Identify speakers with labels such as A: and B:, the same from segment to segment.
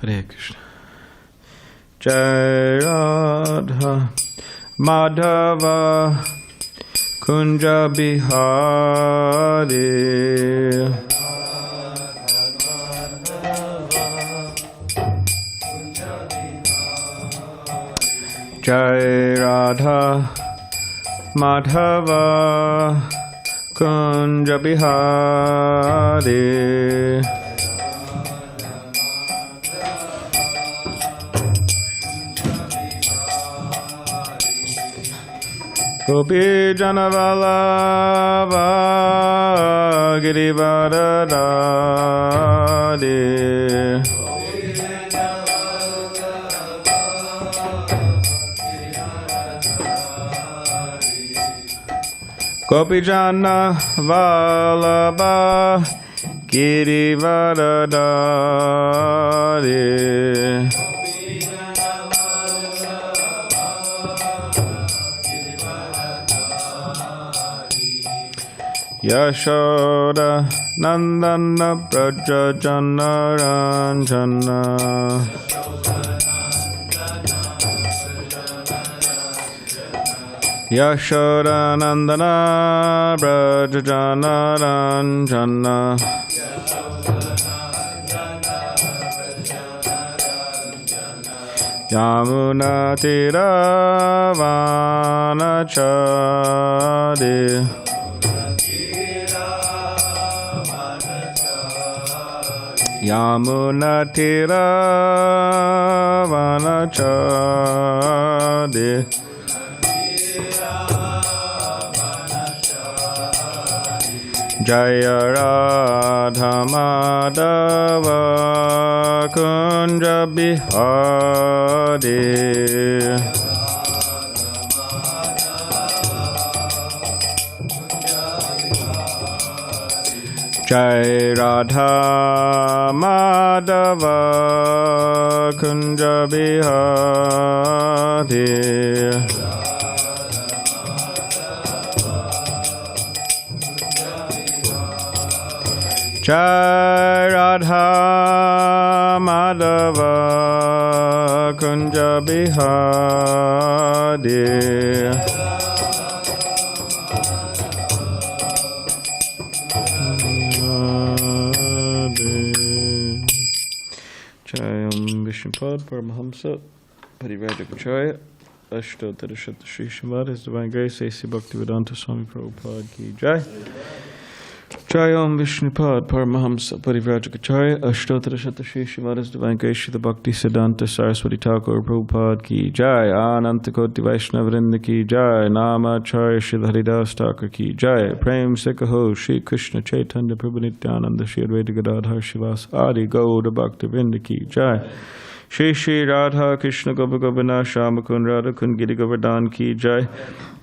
A: Hare Krishna. Jai Radha Madhava Kunja Bihari Jai Radha Madhava Kunja Bihari Gopi Janavalava Girivardhari Gopi Janavalava Girivardhari Yashoda Nandana Vraja Janaranjana Yashoda Nandana Vraja Janaranjana Yamuna Tiravanachari Yamuna Tiravanachari Jaya Radha Madhava Kunja Bihari Jai Radha Madhava Kunja Bihari Jai Radha Madhava Kunja Bihari Jayam Vishnupad Paramahamsa Parivrajagacharya Ashtotara Shata Shri Srimad His Divine Grace A.C. Bhaktivedanta Swami Prabhupada Ki Jai Jayam Vishnupad Paramahamsa Parivrajagacharya Ashtotara Shata Shri Srimad His Divine Grace Shri Bhakti Siddhanta Saraswati Thakur Prabhupada Ki Jai Ananta Koti Vaishnavrinda Ki Jai Namacharya Shri Haridas Thakur Ki Jai Prem Sikaho Shri Krishna Chaitanya Prabhu Nityananda Shri Advaita Gadadhar Shivas Adi Gauda Bhakti Vrinda Ki Jai Shri Shri Radha Krishna Gopa Gopinath Shyamakund Radha Kund Giri Govardhan Ki Jai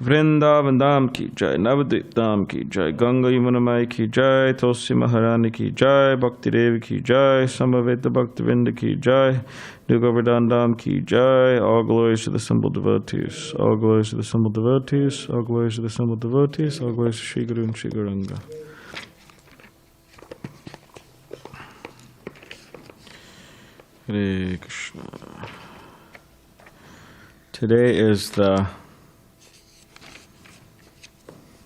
A: Vrindavan Dham Ki Jai Navadvip Dham Ki Jai Ganga Yamuna Mai Ki Jai Tulsi Maharani Ki Jai Bhakti Devi Ki Jai Samaveta Bhakti Vrinda Ki Jai New Govardhan Dham Ki Jai All glories to the simple devotees All glories to the simple devotees All glories to the simple devotees All glories to Shri Guru and Shri Gauranga. Hare Krishna. Today is the...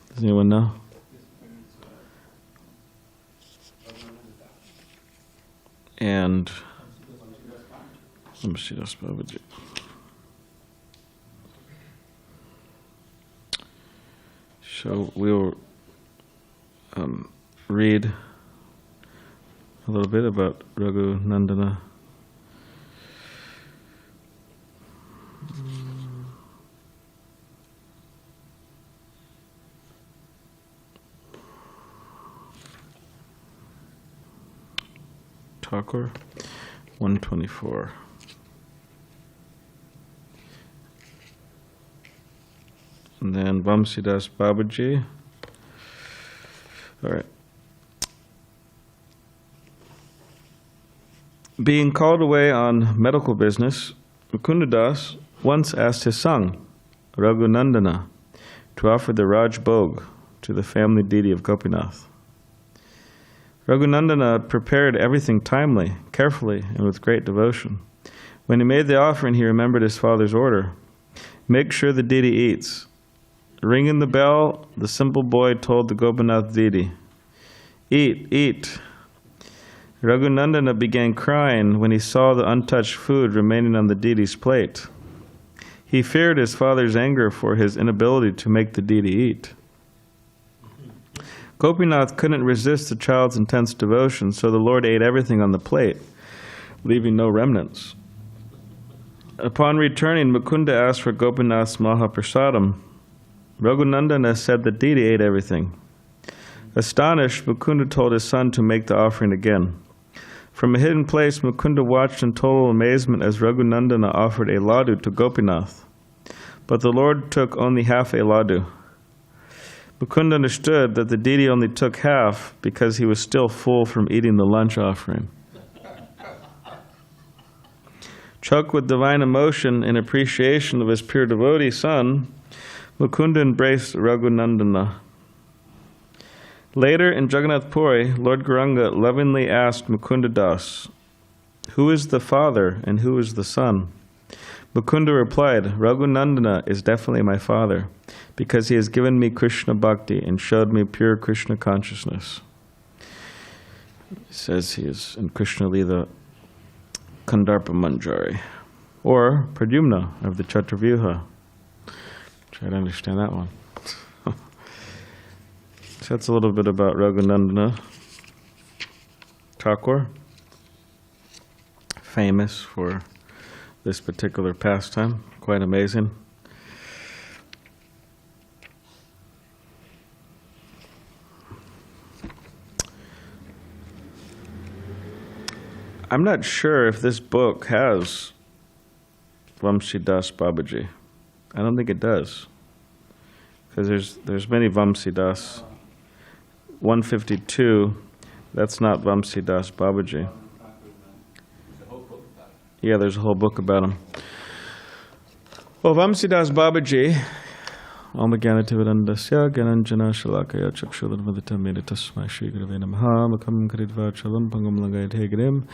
A: Does anyone know? And... Let me see this. So we'll read a little bit about Raghunandana Thakur, 124. And then Vamsidas Babaji. All right. Being called away on medical business, Mukunda Das once asked his son, Raghunandana, to offer the Raj Bhog to the family deity of Gopinath. Raghunandana prepared everything timely, carefully, and with great devotion. When he made the offering, he remembered his father's order. Make sure the deity eats. Ringing the bell, the simple boy told the Gopinath deity, "Eat, eat." Raghunandana began crying when he saw the untouched food remaining on the deity's plate. He feared his father's anger for his inability to make the deity eat. Gopinath couldn't resist the child's intense devotion, so the Lord ate everything on the plate, leaving no remnants. Upon returning, Mukunda asked for Gopinath's Mahaprasadam. Raghunandana said the deity ate everything. Astonished, Mukunda told his son to make the offering again. From a hidden place, Mukunda watched in total amazement as Raghunandana offered a laddu to Gopinath. But the Lord took only half a laddu. Mukunda understood that the deity only took half because he was still full from eating the lunch offering. Choked with divine emotion and appreciation of his pure devotee son, Mukunda embraced Raghunandana. Later in Jagannath Puri, Lord Gauranga lovingly asked Mukunda Das, "Who is the father and who is the son?" Mukunda replied, "Raghunandana is definitely my father, because he has given me Krishna Bhakti and showed me pure Krishna consciousness." He says he is in Krishna lila Kandarpa Manjari, or Pradyumna of the chatur-vyuha. Try to understand that one. So that's a little bit about Raghunandana Thakura, famous for this particular pastime, quite amazing. I'm not sure if this book has Vamsi Das Babaji. I don't think it does, because there's many Vamsi Das. 152, that's not Vamsi Das Babaji. Yeah, there's a whole book about him. Well, Vamsi Das Babaji, Om Gyanativedandasya Gyananjana Shalakaya Chakshudharmadhitameda Tasmai Shri Gurave Namaha Makam Karidva Chalam Pangam Langay Tegrim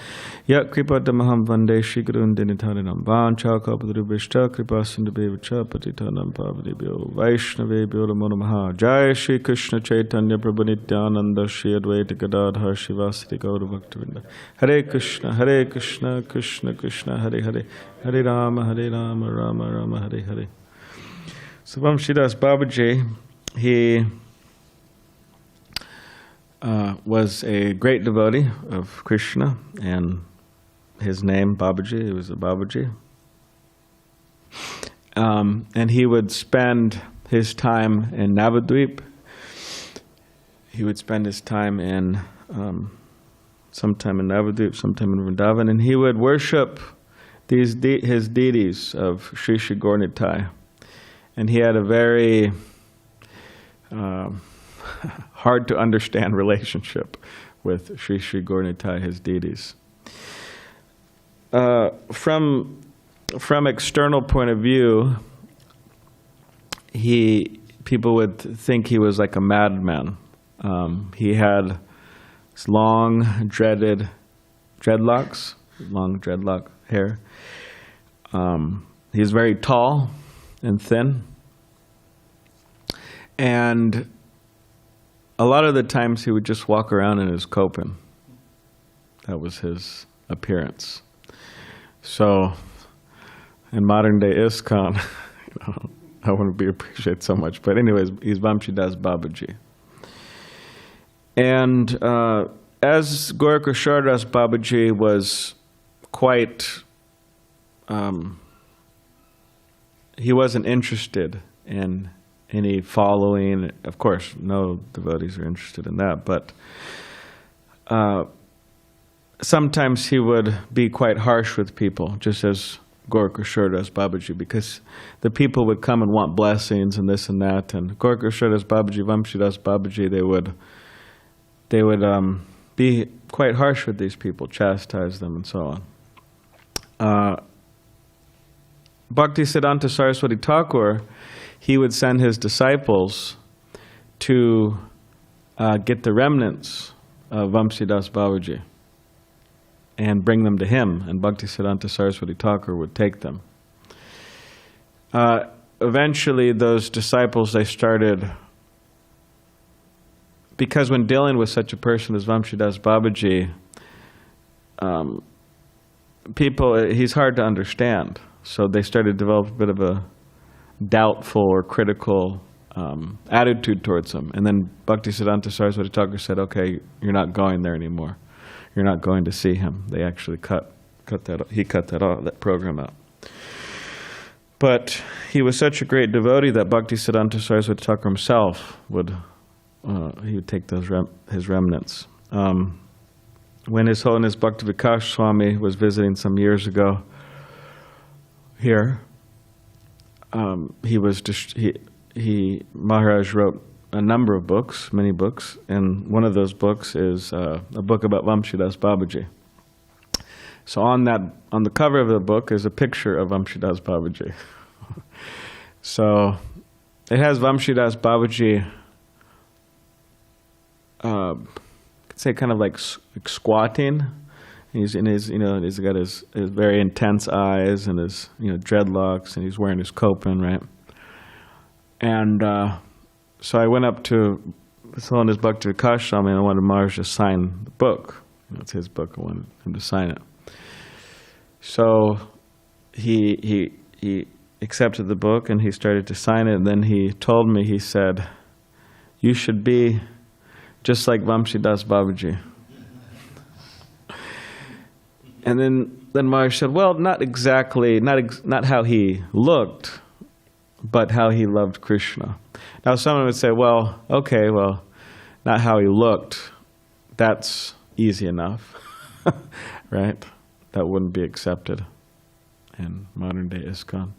A: Yak Kripa Damaham Vande Shri Gurun Dinitarinam Vancha Kapadrubishta Kripa Sindhubevacha Patitanam Pavadibhyo Vaishnave Bhyo Namaha Jai Shri Krishna Chaitanya Prabhu Nityananda Shri Advaita Gadadhar Shivasati Gaura Bhaktivinda Hare Krishna Krishna Krishna Hare Hare Hare Rama Rama Rama Hare Hare. So Vamsi Das Babaji, he was a great devotee of Krishna, and his name, Babaji, he was a Babaji. And he would spend his time in Navadvip. He would spend his time in, sometime in Navadvip, sometime in Vrindavan, and he would worship his deities of Sri Sri Gaura-Nitai. And he had a very hard to understand relationship with Sri Sri Gaura-Nitai, his deities. From external point of view, people would think he was like a madman. He had long dreadlocks, long dreadlock hair. He was very tall and thin. And a lot of the times he would just walk around in his kopin. That was his appearance. So in modern day ISKCON, I wouldn't be appreciated so much. But anyways, he's Vamsi Das Babaji. And as Gaura-Kishore Das Babaji was quite... he wasn't interested in any following. Of course, no devotees are interested in that, but sometimes he would be quite harsh with people, just as Gaura-Kishore Das Babaji, because the people would come and want blessings and this and that, and Gaura-Kishore Das Babaji, Vamsi Das Babaji, they would be quite harsh with these people, chastise them and so on. Bhaktisiddhanta Saraswati Thakur, he would send his disciples to get the remnants Vamsidas Babaji and bring them to him, and Bhaktisiddhanta Saraswati Thakur would take them. Eventually, those disciples, they started, because when dealing with such a person as Vamsidas Babaji, he's hard to understand. So they started to develop a bit of a doubtful or critical attitude towards him. And then Bhaktisiddhanta Saraswati Thakur said, okay, you're not going there anymore. You're not going to see him. They actually cut that program out. But he was such a great devotee that Bhaktisiddhanta Saraswati Thakur himself would take his remnants. When His Holiness Bhakti-Vikas Swami was visiting some years ago here, Maharaj wrote a number of books, many books, and one of those books is a book about Vamsidas Babaji. So on the cover of the book is a picture of Vamsidas Babaji. So it has Vamsidas Babaji, could say kind of like squatting. He's in his, he's got his very intense eyes and his, dreadlocks, and he's wearing his kopin, right? And so I went up to His Holiness Bhakti-Vikas Swami and I wanted Maharaj to sign the book. It's his book. I wanted him to sign it. So he accepted the book and he started to sign it. And then he told me, he said, "You should be just like Vamsidas Babaji." And then Maharaj said, well, not exactly, not how he looked, but how he loved Krishna. Now someone would say, well, okay, well, not how he looked, that's easy enough, right? That wouldn't be accepted in modern day ISKCON.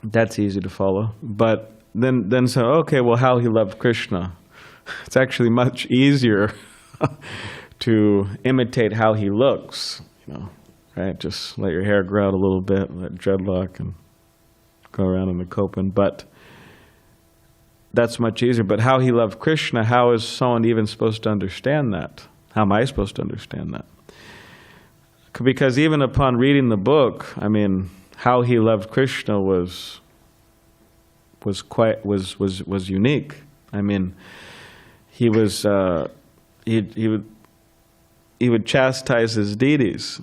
A: That's easy to follow. But then say, okay, well, how he loved Krishna. It's actually much easier to imitate how he looks, right? Just let your hair grow out a little bit, let dreadlock and go around in the kopin. But that's much easier. But how he loved Krishna, how is someone even supposed to understand that? How am I supposed to understand that? Because even upon reading the book, how he loved Krishna was unique. He was he would chastise his deities,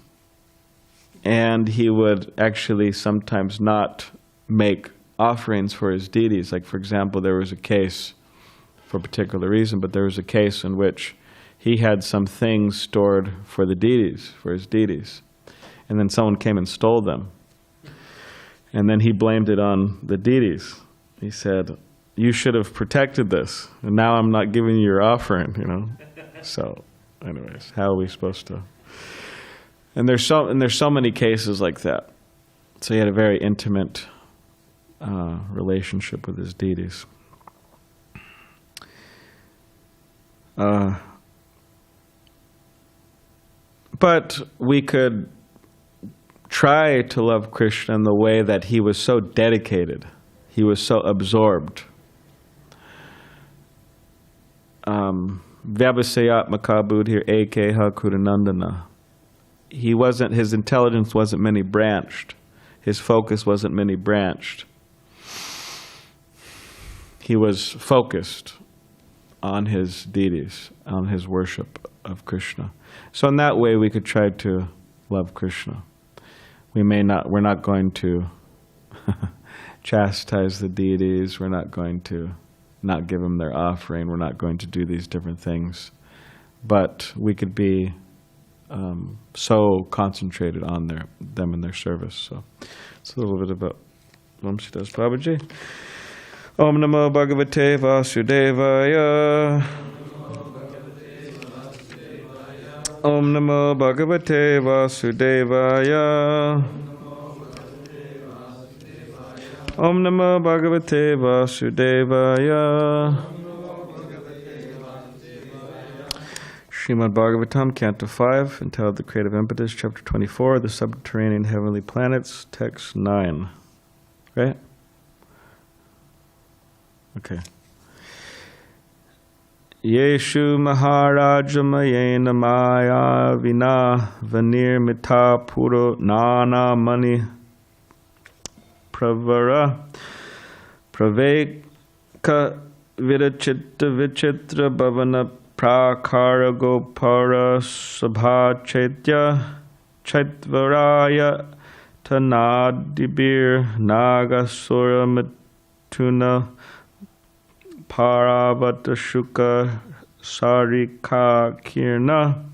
A: and he would actually sometimes not make offerings for his deities. Like, for example, there was a case, for a particular reason, but there was a case in which he had some things stored for the deities, for his deities, and then someone came and stole them. And then he blamed it on the deities. He said, "You should have protected this, and now I'm not giving you your offering," So, anyways, how are we supposed to? And there's so many cases like that. So he had a very intimate relationship with his deities. But we could try to love Krishna in the way that he was so dedicated, he was so absorbed. Vyabhasayatmaka buddhir ekeha kudanandana. His intelligence wasn't many branched. His focus wasn't many branched. He was focused on his deities, on his worship of Krishna. So in that way we could try to love Krishna. We're not going to chastise the deities, we're not going to not give them their offering, we're not going to do these different things. But we could be so concentrated on them and their service. So it's a little bit about Vamsidas Babaji. Om Namo Bhagavate Vasudevaya. Om Namo Bhagavate Vasudevaya. Om Namo Bhagavate Vasudevaya. Srimad Bhagavatam, Canto 5, entitled The Creative Impetus, Chapter 24, The Subterranean Heavenly Planets, Text 9. Right? Okay. Yeshu Maharajamayena Maya Vina Vanir Mita Puro Nana Mani Pravara Praveka Vidachitta Vichitra Bhavana Prakara Gopara Sabha Chaitya Chaitvaraya Tanadibir Nagasura Matuna Paravata Shuka Sarika Kirna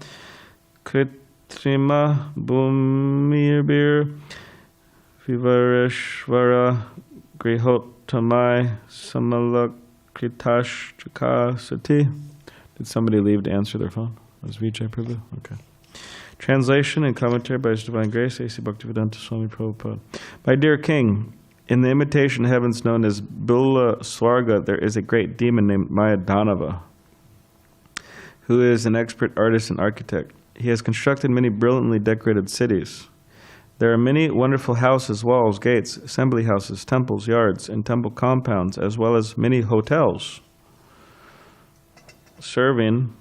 A: Kritrima Bhumirbir Vivareshvara Grihotamai Samalakritash Sati. Did somebody leave to answer their phone? Was Vijay Prabhu? Okay. Translation and commentary by His Divine Grace, A.C. Bhaktivedanta Swami Prabhupada. My dear King, in the imitation heavens known as Bula Swarga, there is a great demon named Mayadanava, who is an expert artist and architect. He has constructed many brilliantly decorated cities. There are many wonderful houses, walls, gates, assembly houses, temples, yards, and temple compounds, as well as many hotels, serving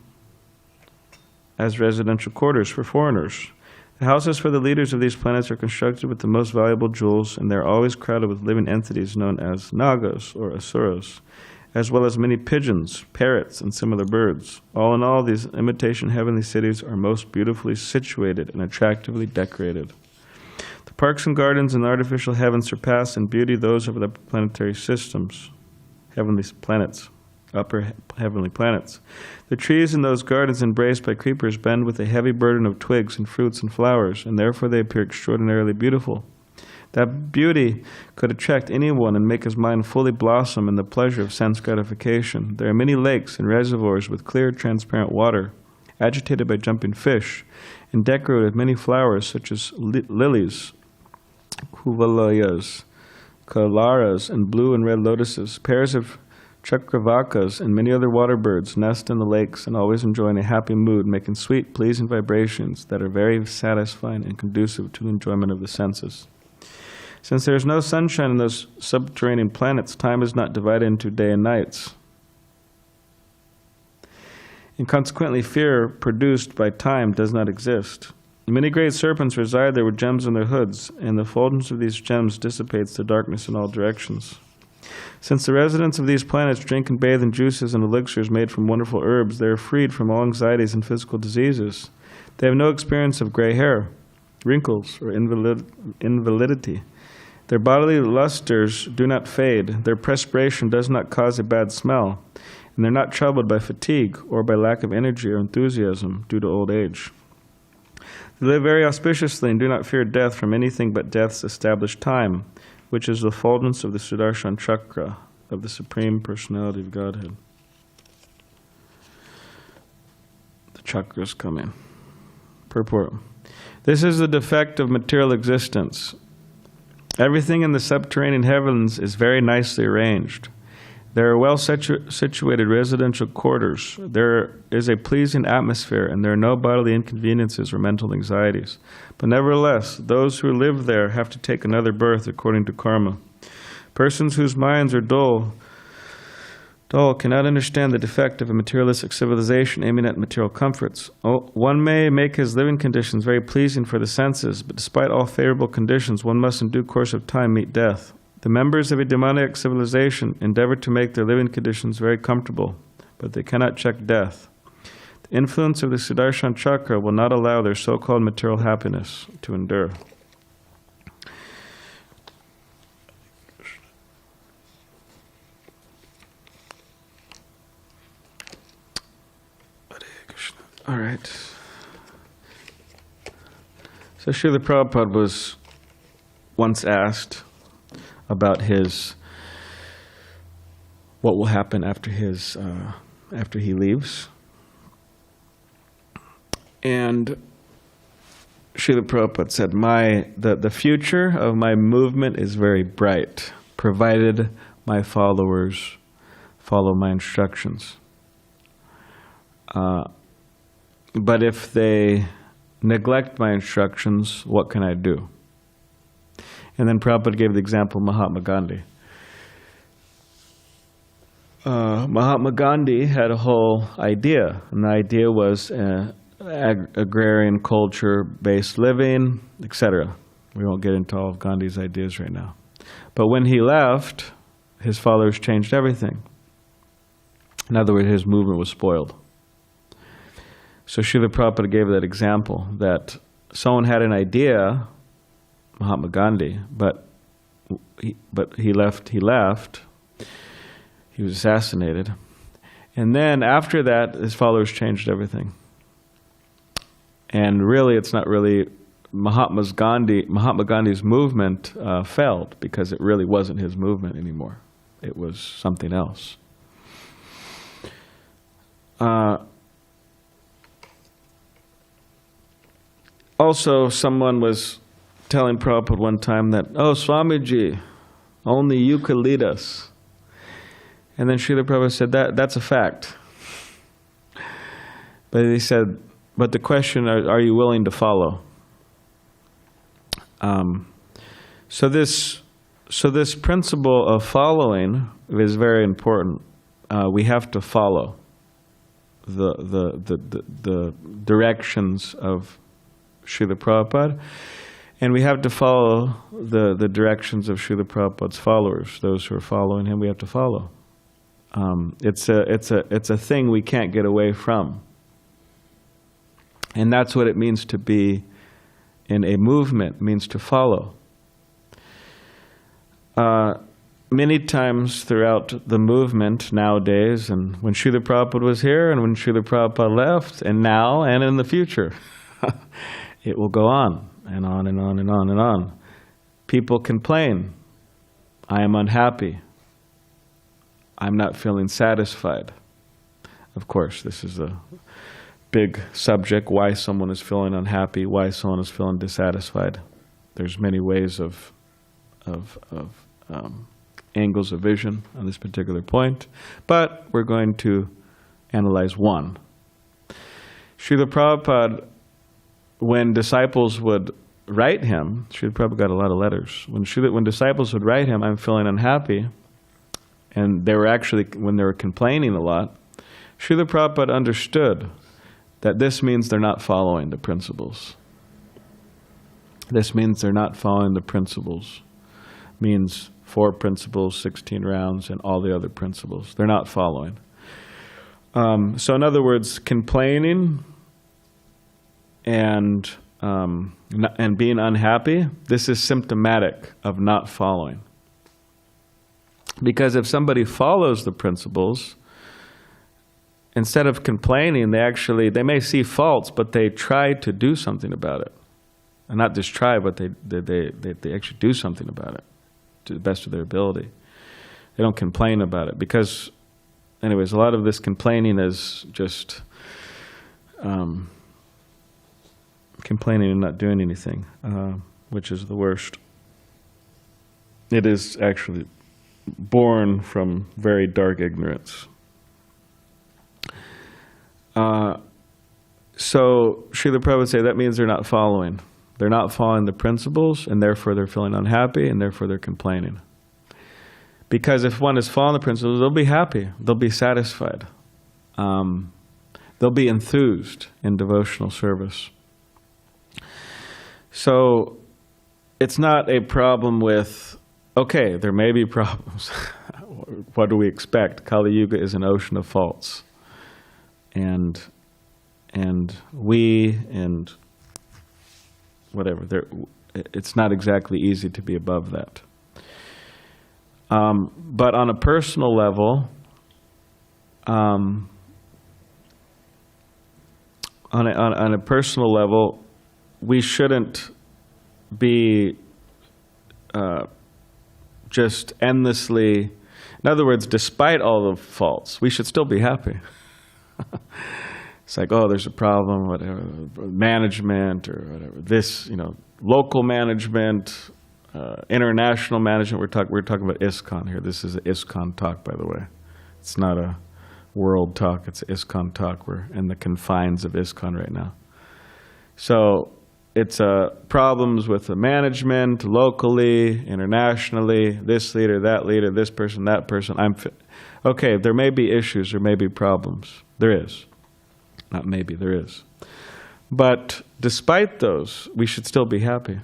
A: as residential quarters for foreigners. The houses for the leaders of these planets are constructed with the most valuable jewels, and they are always crowded with living entities known as nagas or asuras, as well as many pigeons, parrots, and similar birds. All in all, these imitation heavenly cities are most beautifully situated and attractively decorated. The parks and gardens in the artificial heavens surpass in beauty those of the planetary systems, heavenly planets, upper heavenly planets. The trees in those gardens embraced by creepers bend with a heavy burden of twigs and fruits and flowers, and therefore they appear extraordinarily beautiful. That beauty could attract anyone and make his mind fully blossom in the pleasure of sense gratification. There are many lakes and reservoirs with clear, transparent water, agitated by jumping fish, and decorated with many flowers such as lilies, kuvalayas, kalaras, and blue and red lotuses. Pairs of chakravakas and many other water birds nest in the lakes and always enjoy in a happy mood, making sweet, pleasing vibrations that are very satisfying and conducive to the enjoyment of the senses. Since there is no sunshine in those subterranean planets, time is not divided into day and nights. And consequently, fear produced by time does not exist. Many great serpents reside there with gems on their hoods, and the effulgence of these gems dissipates the darkness in all directions. Since the residents of these planets drink and bathe in juices and elixirs made from wonderful herbs, they are freed from all anxieties and physical diseases. They have no experience of gray hair, wrinkles, or invalidity. Their bodily lusters do not fade. Their perspiration does not cause a bad smell, and they're not troubled by fatigue or by lack of energy or enthusiasm due to old age. They live very auspiciously and do not fear death from anything but death's established time, which is the effulgence of the Sudarshan Chakra of the Supreme Personality of Godhead. The chakras come in. Purport. This is the defect of material existence. Everything in the subterranean heavens is very nicely arranged. There are well-situated residential quarters. There is a pleasing atmosphere, and there are no bodily inconveniences or mental anxieties. But nevertheless, those who live there have to take another birth according to karma. Persons whose minds are dull cannot understand the defect of a materialistic civilization aiming at material comforts. One may make his living conditions very pleasing for the senses, but despite all favorable conditions, one must in due course of time meet death. The members of a demoniac civilization endeavor to make their living conditions very comfortable, but they cannot check death. The influence of the Sudarshan Chakra will not allow their so-called material happiness to endure. All right. So Srila Prabhupada was once asked about what will happen after he leaves, and Srila Prabhupada said, the future of my movement is very bright, provided my followers follow my instructions. But if they neglect my instructions, what can I do? And then Prabhupada gave the example of Mahatma Gandhi. Mahatma Gandhi had a whole idea, and the idea was agrarian culture-based living, etc. We won't get into all of Gandhi's ideas right now. But when he left, his followers changed everything. In other words, his movement was spoiled. So Srila Prabhupada gave that example, that someone had an idea, Mahatma Gandhi, but he left, he was assassinated. And then after that, his followers changed everything. And really, it's not really Mahatma Gandhi's movement failed, because it really wasn't his movement anymore. It was something else. Also, someone was telling Prabhupada one time that, oh, Swamiji, only you could lead us. And then Srila Prabhupada said, that's a fact. But he said, but the question, are you willing to follow? So this principle of following is very important. We have to follow the directions of Srila Prabhupada, and we have to follow the directions of Srila Prabhupada's followers. Those who are following him, we have to follow. It's a thing we can't get away from, and that's what it means to be in a movement. Means to follow. Many times throughout the movement nowadays, and when Srila Prabhupada was here, and when Srila Prabhupada left, and now, and in the future, it will go on, and on, and on, and on, and on. People complain. I am unhappy. I'm not feeling satisfied. Of course, this is a big subject, why someone is feeling unhappy, why someone is feeling dissatisfied. There's many ways of angles of vision on this particular point, but we're going to analyze one. Srila Prabhupada, when disciples would write him, Srila Prabhupada got a lot of letters. When disciples would write him, I'm feeling unhappy, and they were actually, when they were complaining a lot, Srila Prabhupada understood that this means they're not following the principles. This means they're not following the principles. Means 4 principles, 16 rounds, and all the other principles. They're not following. So in other words, complaining and being unhappy, this is symptomatic of not following. Because if somebody follows the principles, instead of complaining, they may see faults, but they try to do something about it. And not just try, but they actually do something about it to the best of their ability. They don't complain about it. Because, anyways, a lot of this complaining is just complaining and not doing anything, which is the worst. It is actually born from very dark ignorance. So Srila Prabhupada would say that means they're not following. They're not following the principles, and therefore they're feeling unhappy, and therefore they're complaining. Because if one is following the principles, they'll be happy. They'll be satisfied. They'll be enthused in devotional service. So it's not a problem with, okay, there may be problems. What do we expect? Kali Yuga is an ocean of faults. And whatever, it's not exactly easy to be above that. But on a personal level, on a personal level, we shouldn't be just endlessly. In other words, despite all the faults, we should still be happy. It's like, oh, there's a problem, whatever, management or whatever. This, local management, international management. We're talking about ISKCON here. This is an ISKCON talk, by the way. It's not a world talk. It's an ISKCON talk. We're in the confines of ISKCON right now. So it's problems with the management, locally, internationally, this leader, this person, that person. Okay, there may be issues, there may be problems. There is. Not maybe, there is. But despite those, we should still be happy.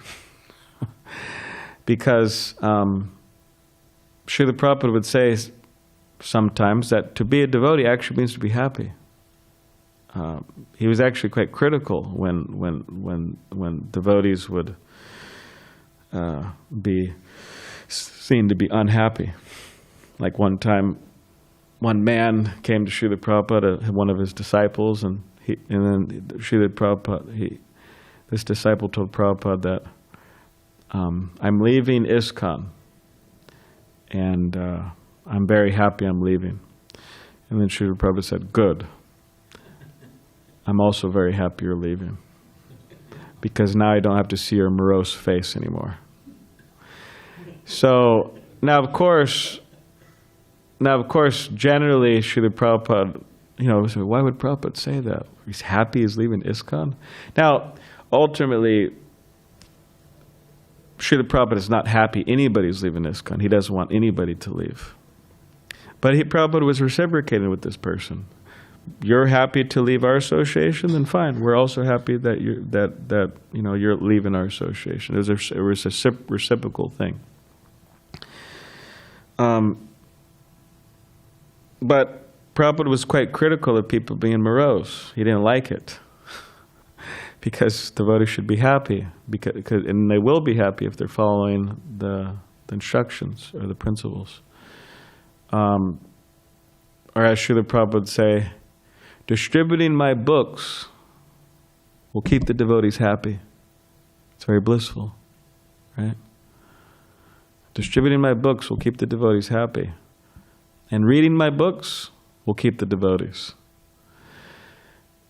A: Because Srila Prabhupada would say sometimes that to be a devotee actually means to be happy. He was actually quite critical when devotees would be seen to be unhappy. Like one time, one man came to Srila Prabhupada, one of his disciples, and then Srila Prabhupada, this disciple told Prabhupada that I'm leaving ISKCON, and I'm very happy I'm leaving. And then Srila Prabhupada said, good. I'm also very happy you're leaving, because now I don't have to see your morose face anymore. So now, of course, generally, Srila Prabhupada, why would Prabhupada say that? He's happy he's leaving ISKCON? Now, ultimately, Srila Prabhupada is not happy anybody's leaving ISKCON. He doesn't want anybody to leave. But Prabhupada was reciprocating with this person. You're happy to leave our association, then fine. We're also happy that you're leaving our association. It was a reciprocal thing. But Prabhupada was quite critical of people being morose. He didn't like it. Because devotees should be happy. And they will be happy if they're following the instructions or the principles. Or as Srila Prabhupada would say, distributing my books will keep the devotees happy. It's very blissful, right? Distributing my books will keep the devotees happy. And reading my books will keep the devotees.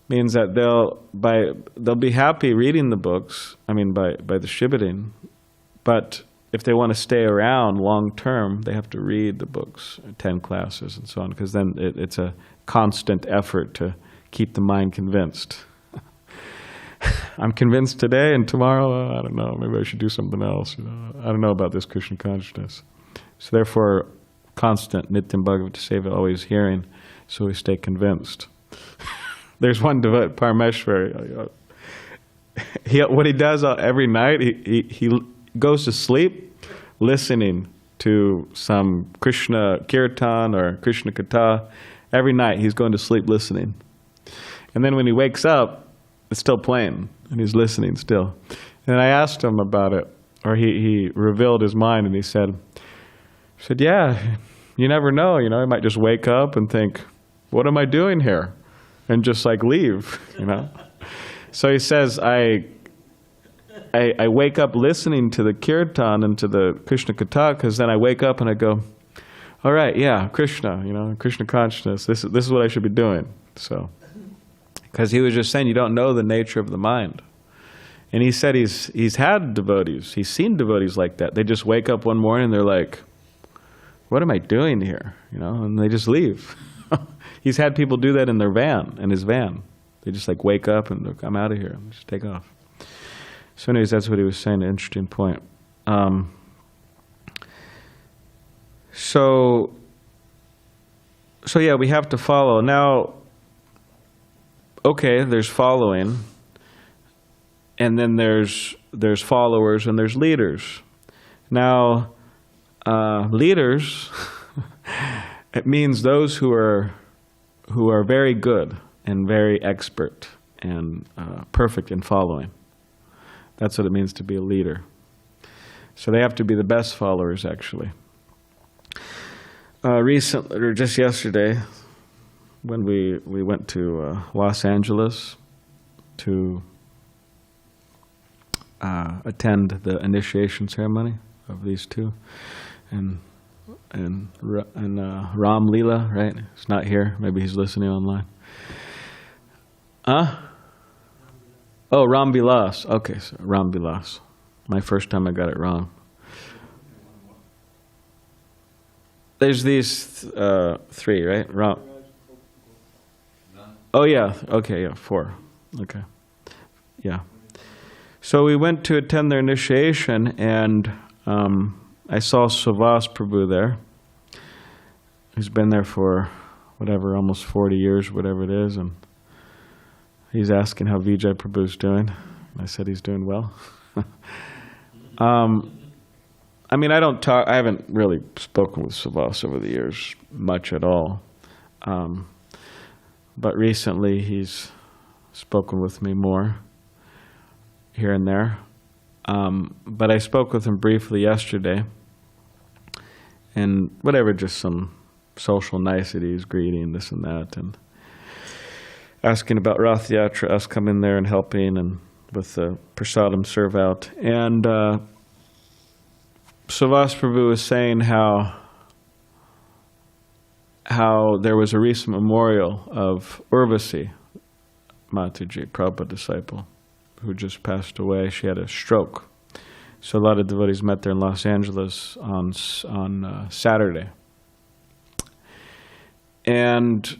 A: Means that they'll be happy reading the books, by distributing, but if they want to stay around long term, they have to read the books, attend classes and so on, because then it's a constant effort to keep the mind convinced. I'm convinced today, and tomorrow, I don't know, maybe I should do something else. I don't know about this Krishna consciousness. So therefore, constant Nityam Bhagavata Seva, always hearing, so we stay convinced. There's one devotee, Parameshwar. What he does every night, he goes to sleep listening to some Krishna kirtan or Krishna katha. Every night he's going to sleep listening. And then when he wakes up, it's still playing, and he's listening still. And I asked him about it, or he revealed his mind, and he said, yeah, you never know, he might just wake up and think, what am I doing here? And just leave, So he says, I wake up listening to the kirtan and to the Krishna katha, because then I wake up and I go, all right, yeah, Krishna, Krishna consciousness, this is what I should be doing. So, because he was just saying, you don't know the nature of the mind. And he said he's had devotees, he's seen devotees like that. They just wake up one morning and they're like, what am I doing here? And they just leave. He's had people do that in his van. They just wake up and look, I'm out of here, and just take off. So anyways, that's what he was saying, an interesting point. So yeah, we have to follow. Now, okay, there's following, and then there's followers and there's leaders. Now, leaders, it means those who are very good and very expert and perfect in following. That's what it means to be a leader. So they have to be the best followers, actually. Recently, or just yesterday, when we went to Los Angeles to attend the initiation ceremony of these two, and Ram Lila, right? He's not here. Maybe he's listening online. Oh, Ram Vilas. Okay, so Ram Vilas. My first time I got it wrong. There's these three, right? Ram. Oh yeah. Okay, yeah, 4. Okay. Yeah. So we went to attend their initiation, and I saw Savas Prabhu there, who's been there for whatever, almost 40 years, whatever it is, and he's asking how Vijay Prabhu's doing. I said he's doing well. I mean, I haven't really spoken with Savas over the years much at all. But recently he's spoken with me more here and there. But I spoke with him briefly yesterday, and whatever, just some social niceties, greeting, this and that, and asking about Rath Yatra, us coming there and helping, and with the Prasadam serve out. And Savas Prabhu was saying how there was a recent memorial of Urvasi Mataji, Prabhupada disciple, who just passed away. She had a stroke. So a lot of devotees met there in Los Angeles on Saturday. And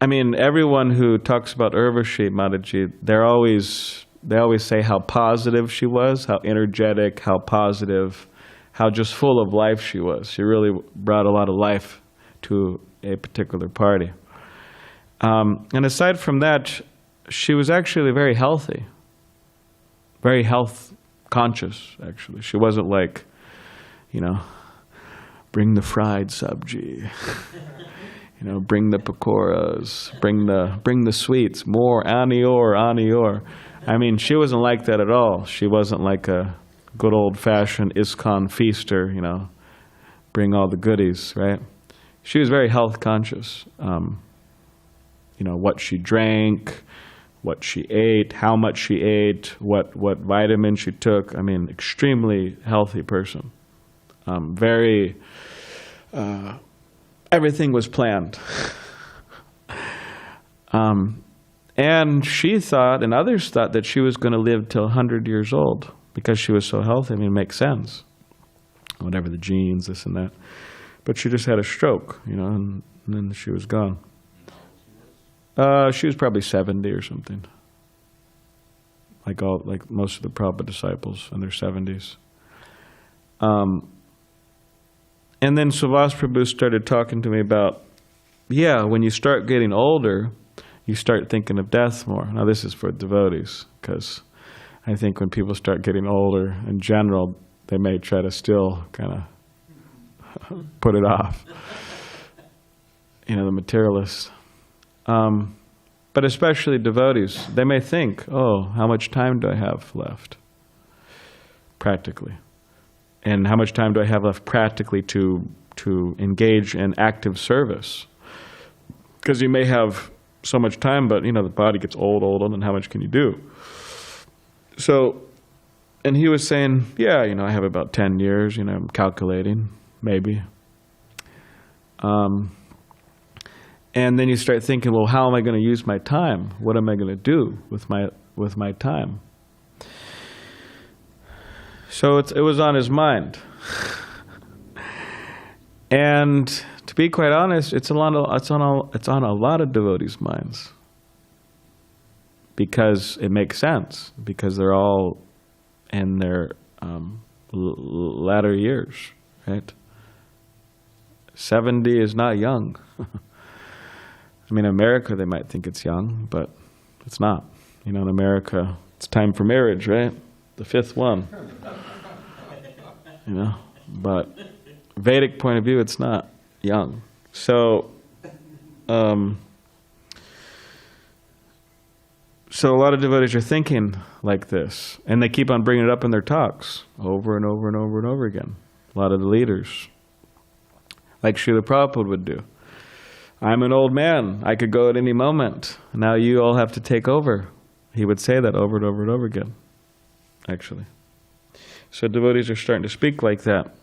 A: I mean, everyone who talks about Urvashi Mataji, they always say how positive she was, how energetic, how positive, how just full of life she was. She really brought a lot of life to a particular party. And aside from that, she was actually very healthy, very health conscious, actually. She wasn't like, bring the fried sabji, bring the pakoras, bring the sweets, more, anior, anior. I mean, she wasn't like that at all. She wasn't like a good old-fashioned ISKCON feaster, bring all the goodies, right? She was very health conscious. What she drank, what she ate, how much she ate, what vitamins she took. I mean, extremely healthy person. Everything was planned. And she thought, and others thought, that she was going to live till 100 years old because she was so healthy. I mean, it makes sense. Whatever the genes, this and that. But she just had a stroke, and then she was gone. She was probably 70 or something. Like most of the Prabhupada disciples in their 70s. And then Savas Prabhu started talking to me about, when you start getting older, you start thinking of death more. Now this is for devotees, because I think when people start getting older in general, they may try to still kind of put it off. The materialists. But especially devotees, they may think, how much time do I have left? Practically. And how much time do I have left practically to engage in active service? Because you may have so much time, but the body gets old, and how much can you do? So, and he was saying, I have about 10 years, I'm calculating, maybe. And then you start thinking, well, how am I going to use my time? What am I going to do with my time? So it was on his mind. And to be quite honest, it's on a lot of devotees' minds. Because it makes sense. Because they're all in their latter years, right? 70 is not young. I mean, in America, they might think it's young, but it's not. In America, it's time for marriage, right? The fifth one. But Vedic point of view, it's not young. So a lot of devotees are thinking like this, and they keep on bringing it up in their talks over and over and over and over again. A lot of the leaders, like Srila Prabhupada would do. I'm an old man. I could go at any moment. Now you all have to take over. He would say that over and over and over again, actually. So devotees are starting to speak like that.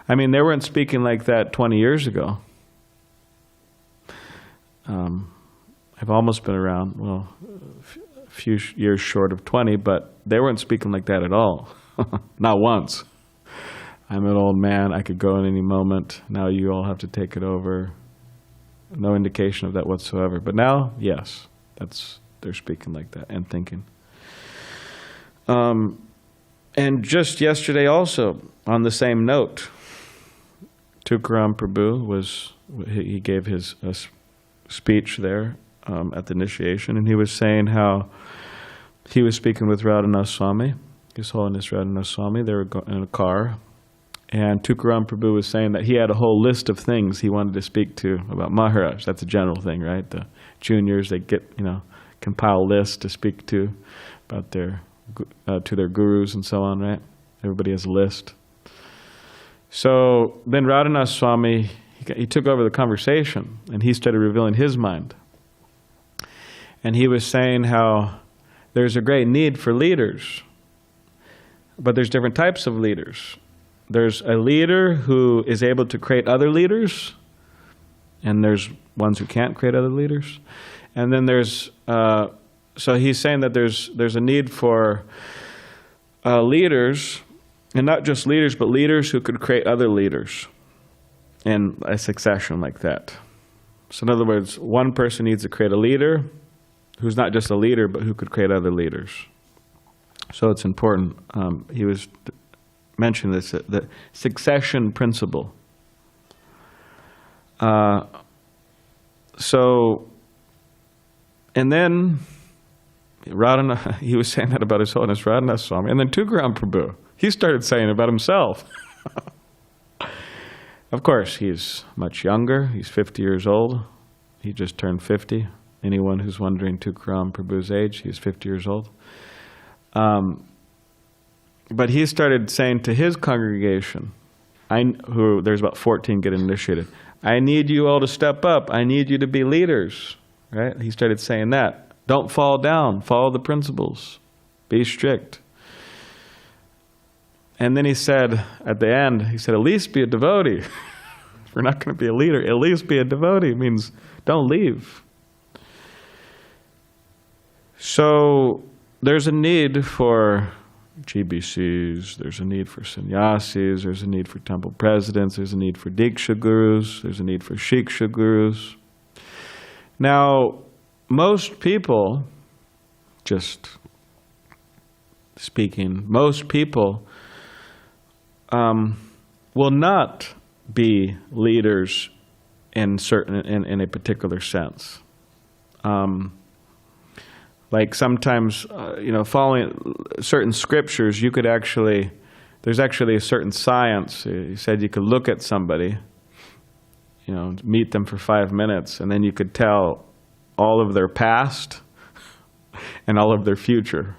A: I mean, they weren't speaking like that 20 years ago. I've almost been around, a few years short of 20, but they weren't speaking like that at all. Not once. I'm an old man. I could go at any moment. Now you all have to take it over. No indication of that whatsoever. But now, yes, they're speaking like that and thinking. And just yesterday also, on the same note, Tukaram Prabhu he gave his speech there at the initiation, and he was saying how he was speaking with Radhanath Swami, His Holiness Radhanath Swami. They were in a car, and Tukaram Prabhu was saying that he had a whole list of things he wanted to speak to about Maharaj. That's a general thing, right? The juniors, they get, compile lists to speak to about to their gurus and so on, right? Everybody has a list. So then Radhanath Swami, he took over the conversation, and he started revealing his mind. And he was saying how there's a great need for leaders, but there's different types of leaders. There's a leader who is able to create other leaders, and there's ones who can't create other leaders. And then so he's saying that there's a need for leaders, and not just leaders, but leaders who could create other leaders in a succession like that. So in other words, one person needs to create a leader who's not just a leader, but who could create other leaders. So it's important. He was mentioning this, the succession principle. And then he was saying that about His Holiness Radhanath Swami. And then Tukaram Prabhu, he started saying about himself. Of course, he's much younger. He's 50 years old. He just turned 50. Anyone who's wondering Tukaram Prabhu's age, he's 50 years old. But he started saying to his congregation, there's about 14 getting initiated, I need you all to step up. I need you to be leaders. Right? He started saying that. Don't fall down. Follow the principles. Be strict. And then he said, at the end, he said, at least be a devotee. If you're not going to be a leader, at least be a devotee. It means don't leave. So there's a need for GBCs, there's a need for sannyasis, there's a need for temple presidents, there's a need for Diksha gurus, there's a need for Shiksha gurus. Now, most people, just speaking, most people will not be leaders in a particular sense. Like sometimes, following certain scriptures, there's actually a certain science. He said you could look at somebody, meet them for 5 minutes, and then you could tell all of their past and all of their future,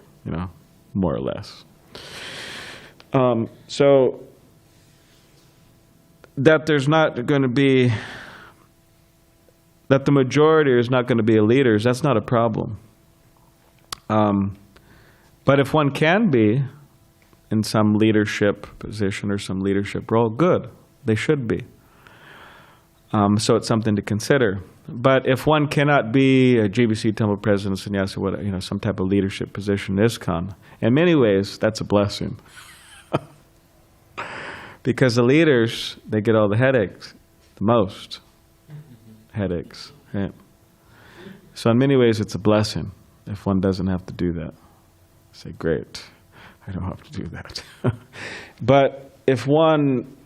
A: more or less. So that there's not going to be, that the majority is not going to be leaders, that's not a problem. But if one can be in some leadership position or some leadership role, good, they should be. So it's something to consider. But if one cannot be a GBC temple president, sannyasi, some type of leadership position in ISKCON, in many ways, that's a blessing. Because the leaders, they get all the headaches, the most headaches. Right? So in many ways, it's a blessing if one doesn't have to do that. Say, great, I don't have to do that. But if one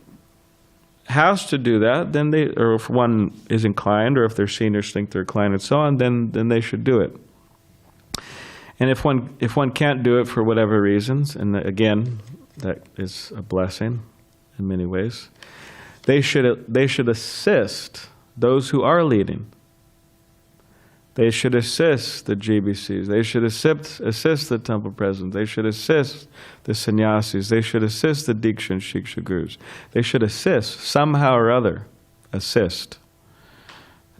A: has to do that, then or if one is inclined, or if their seniors think they're inclined and so on, then they should do it. And if one can't do it for whatever reasons, and again, that is a blessing in many ways, they should assist those who are leading. They should assist the GBCs. They should assist the temple presidents. They should assist the sannyasis. They should assist the Diksha and Shiksha gurus. They should assist, somehow or other, assist.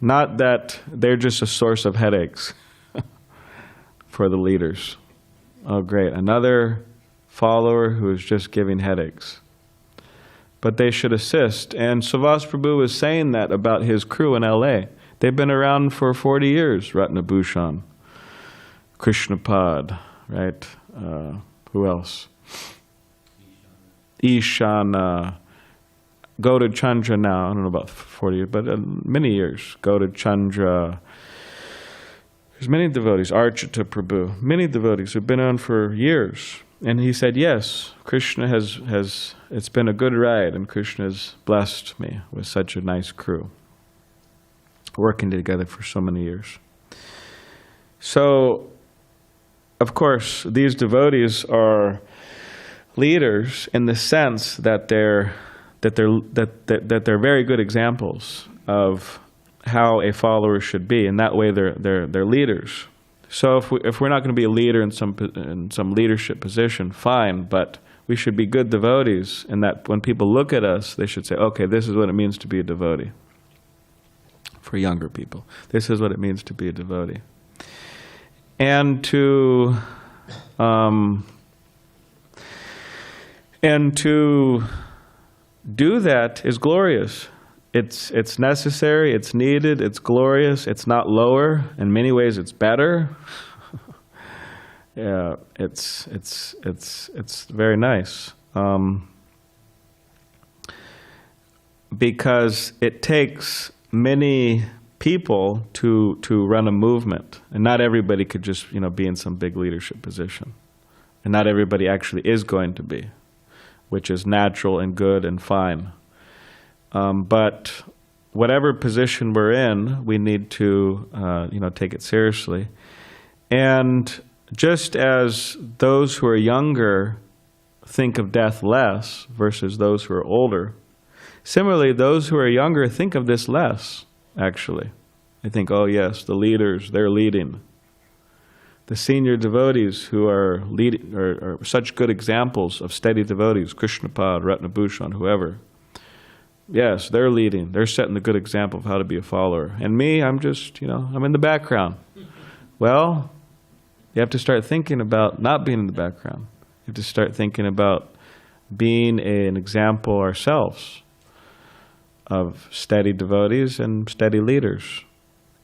A: Not that they're just a source of headaches for the leaders. Oh, great, another follower who is just giving headaches. But they should assist. And Savas Prabhu was saying that about his crew in LA. They've been around for 40 years, Ratnabhushan, Krishnapad, right? Who else? Ishana, Gauda Chandra now, I don't know about 40 years, but many years. Gauda Chandra. There's many devotees, Archita Prabhu, many devotees who've been on for years. And he said, yes, Krishna has it's been a good ride, and Krishna has blessed me with such a nice crew, working together for so many years. So, of course, these devotees are leaders in the sense that they're very good examples of how a follower should be. In that way, they're leaders. So if we're not going to be a leader in some leadership position, fine, but we should be good devotees, in that when people look at us, they should say, okay, this is what it means to be a devotee. For younger people, this is what it means to be a devotee. And to do that is glorious. It's necessary, it's needed, it's glorious, it's not lower. In many ways, it's better. Yeah, it's very nice. Because it takes many people to run a movement, and not everybody could just be in some big leadership position, and not everybody actually is going to be, which is natural and good and fine. But whatever position we're in, we need to take it seriously. And just as those who are younger think of death less versus those who are older, similarly, those who are younger think of this less, actually. They think, oh yes, the leaders, they're leading. The senior devotees who are leading are such good examples of steady devotees, Krishnapad, Ratnabhushan, whoever. Yes, they're leading. They're setting the good example of how to be a follower. And me, I'm just, I'm in the background. Well, you have to start thinking about not being in the background. You have to start thinking about being an example ourselves of steady devotees and steady leaders.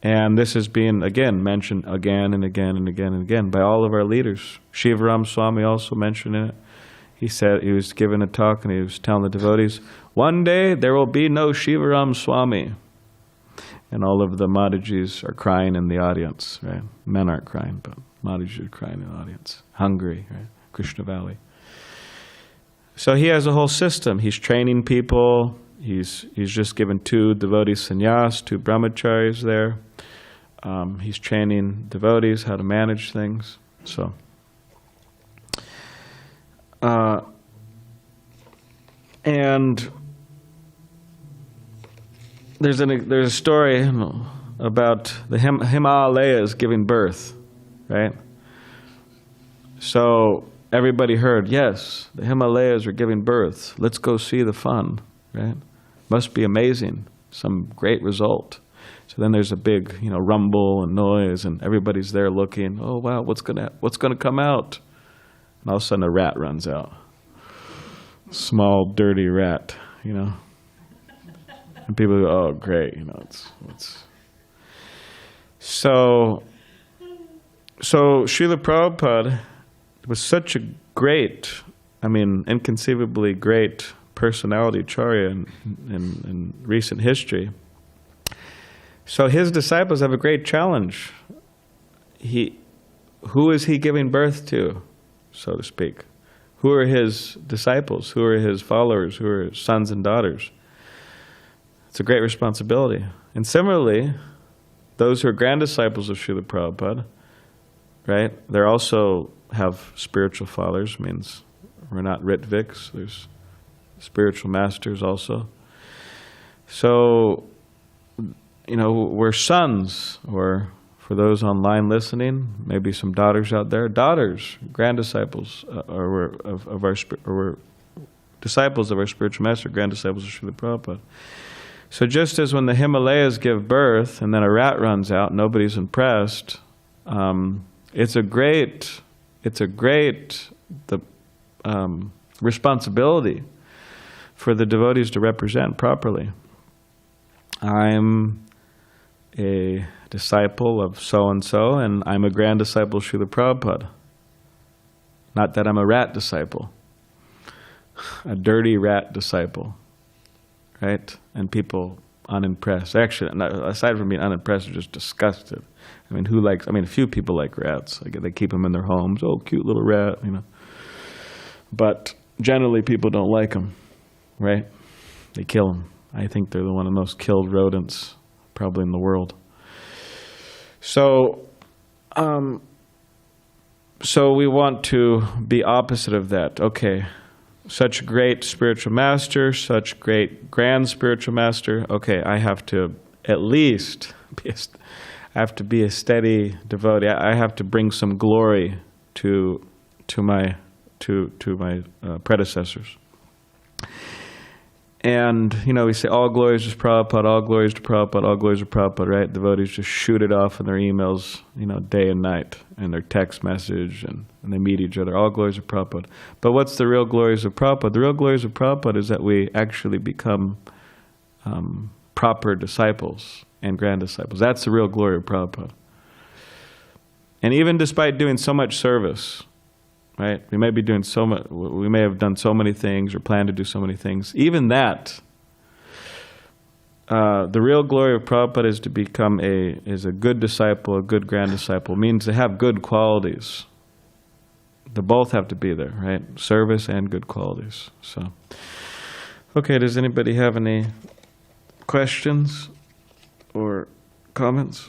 A: And this is being, again, mentioned again and again and again and again by all of our leaders. Shivaram Swami also mentioned it. He said, he was giving a talk and he was telling the devotees, one day there will be no Shivaram Swami. And all of the Madhajis are crying in the audience, right? Men aren't crying, but Madhajis are crying in the audience. Hungry, right? Krishna Valley. So he has a whole system. He's training people. He's just given 2 devotees sannyas, 2 brahmacharis there. He's training devotees how to manage things. So, and there's a story about the Himalayas giving birth, right? So everybody heard, yes, the Himalayas are giving birth. Let's go see the fun, right? Must be amazing, some great result. So then there's a big, rumble and noise, and everybody's there looking. Oh wow, what's gonna come out? And all of a sudden, a rat runs out. Small, dirty rat, And people go, oh great, it's. So Srila Prabhupada was such a great, inconceivably great personality, Acharya in recent history. So his disciples have a great challenge. Who is he giving birth to, so to speak? Who are his disciples? Who are his followers? Who are his sons and daughters? It's a great responsibility. And similarly, those who are grand disciples of Srila Prabhupada, right? They also have spiritual fathers. Means we're not Ritviks. There's spiritual masters also. So, we're sons, or for those online listening, maybe some daughters out there, daughters, grand disciples, or disciples of our spiritual master, grand disciples of Srila Prabhupada. So just as when the Himalayas give birth and then a rat runs out, nobody's impressed, it's a great responsibility for the devotees to represent properly. I'm a disciple of so-and-so, and I'm a grand disciple of Srila Prabhupada. Not that I'm a rat disciple, a dirty rat disciple, right? And people unimpressed. Actually, aside from being unimpressed, they're just disgusted. A few people like rats. They keep them in their homes. Oh, cute little rat, But generally people don't like them, right? They kill them. I think they're one of the most killed rodents probably in the world. So, so we want to be opposite of that. Okay, such great spiritual master, such great grand spiritual master. Okay, I have to at least be a steady devotee. I have to bring some glory to my predecessors. And, we say, all glories to Prabhupada, all glories to Prabhupada, all glories to Prabhupada, right? Devotees just shoot it off in their emails, day and night, and their text message, and they meet each other. All glories of Prabhupada. But what's the real glories of Prabhupada? The real glories of Prabhupada is that we actually become proper disciples and grand disciples. That's the real glory of Prabhupada. And even despite doing so much service, right? We may be doing so much. We may have done so many things or plan to do so many things. Even that, the real glory of Prabhupada is to become a good disciple, a good grand disciple. It means to have good qualities. They both have to be there, right? Service and good qualities. So, okay. Does anybody have any questions or comments?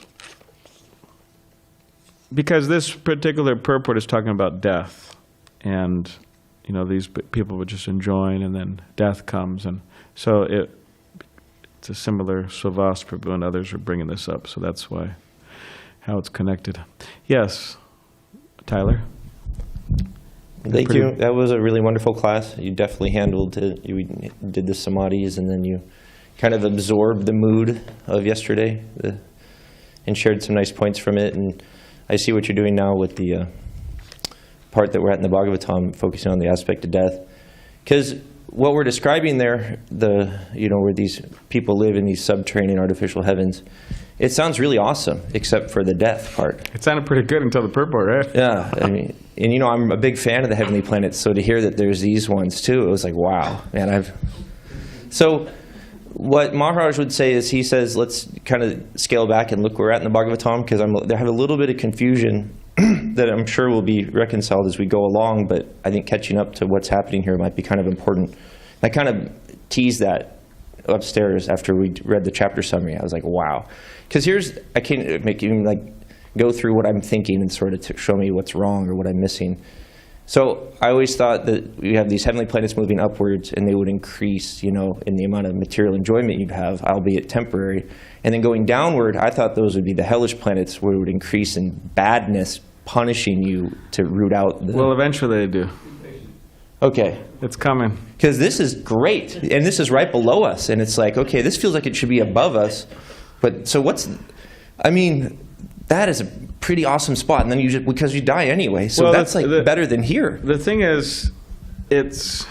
A: Because this particular purport is talking about death. And, these people were just enjoying, and then death comes. And so it's a similar Savas Prabhu and others are bringing this up. So that's how it's connected. Yes, Tyler?
B: Thank you. That was a really wonderful class. You definitely handled it. You did the samadhis, and then you kind of absorbed the mood of yesterday and shared some nice points from it. And I see what you're doing now with the part that we're at in the Bhagavatam, focusing on the aspect of death. Because what we're describing there, where these people live in these subterranean artificial heavens, it sounds really awesome, except for the death part.
A: It sounded pretty good until the purport, right?
B: Yeah. And I'm a big fan of the heavenly planets, so to hear that there's these ones too, it was like, wow, man, So what Maharaj would say is, he says, let's kind of scale back and look where we're at in the Bhagavatam, because I have a little bit of confusion that I'm sure will be reconciled as we go along, but I think catching up to what's happening here might be kind of important. I kind of teased that upstairs after we read the chapter summary. I was like, wow. Because I can't make you go through what I'm thinking and sort of to show me what's wrong or what I'm missing. So I always thought that we have these heavenly planets moving upwards, and they would increase, in the amount of material enjoyment you'd have, albeit temporary. And then going downward, I thought those would be the hellish planets, where it would increase in badness, punishing you to root out the...
A: Well, eventually they do.
B: Okay.
A: It's coming.
B: Because this is great, and this is right below us, and it's like, okay, this feels like it should be above us. But so that is a pretty awesome spot, and then because you die anyway, so that's better than here.
A: The thing is, it's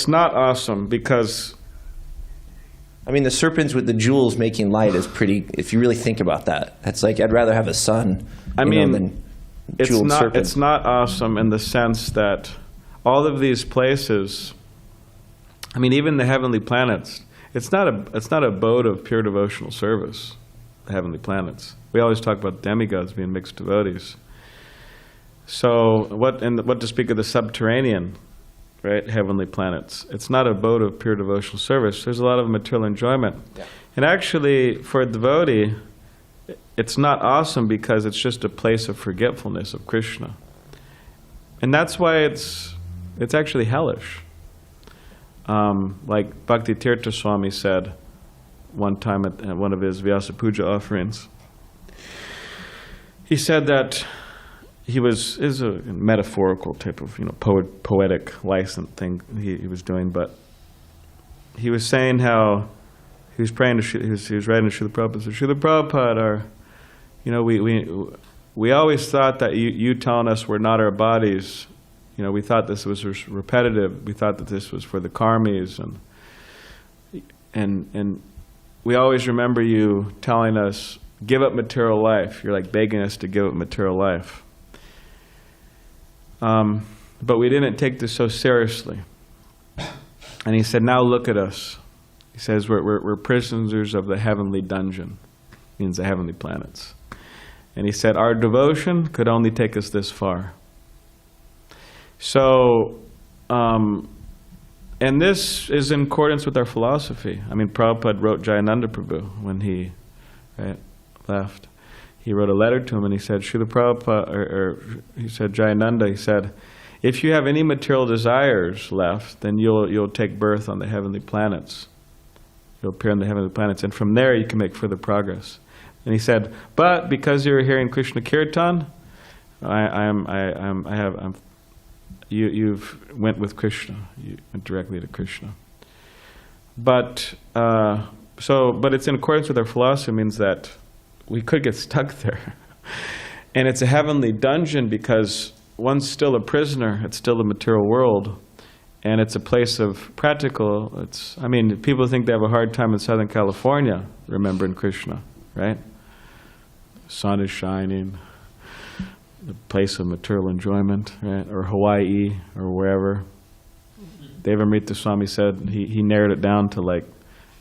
A: not awesome because...
B: the serpents with the jewels making light is pretty, if you really think about that. That's like, I'd rather have a sun than jeweled serpent.
A: It's not awesome in the sense that all of these places, even the heavenly planets, it's not a abode of pure devotional service. The heavenly planets. We always talk about demigods being mixed devotees. So what to speak of the subterranean, right, heavenly planets? It's not a abode of pure devotional service. There's a lot of material enjoyment. Yeah. And actually, for a devotee, it's not awesome because it's just a place of forgetfulness of Krishna. And that's why it's actually hellish. Like Bhakti Tirtha Swami said one time at one of his Vyasa Puja offerings. He said that is a metaphorical type of poetic license thing he was doing, but he was saying how he was praying to he was writing to Srila Prabhupada. So Srila Prabhupada, we always thought that you telling us we're not our bodies. We thought this was repetitive. We thought that this was for the karmis, and we always remember you telling us, give up material life. You're like begging us to give up material life. But we didn't take this so seriously. And he said, now look at us. He says, we're prisoners of the heavenly dungeon, means the heavenly planets. And he said, our devotion could only take us this far. So, and this is in accordance with our philosophy. I mean, Prabhupada wrote Jayananda Prabhu when he left. He wrote a letter to him and he said, Srila Prabhupada, or he said, Jayananda, he said, if you have any material desires left, then you'll take birth on the heavenly planets. You'll appear on the heavenly planets, and from there you can make further progress. And he said, but because you're hearing Krishna Kirtan, you've went with Krishna. You went directly to Krishna. But it's in accordance with our philosophy. Means that we could get stuck there, and it's a heavenly dungeon because one's still a prisoner. It's still the material world, and it's a place of practical. I mean, people think they have a hard time in Southern California remembering Krishna, right? The sun is shining. The place of material enjoyment, right? Or Hawaii, or wherever. Devamrita Swami said he narrowed it down to I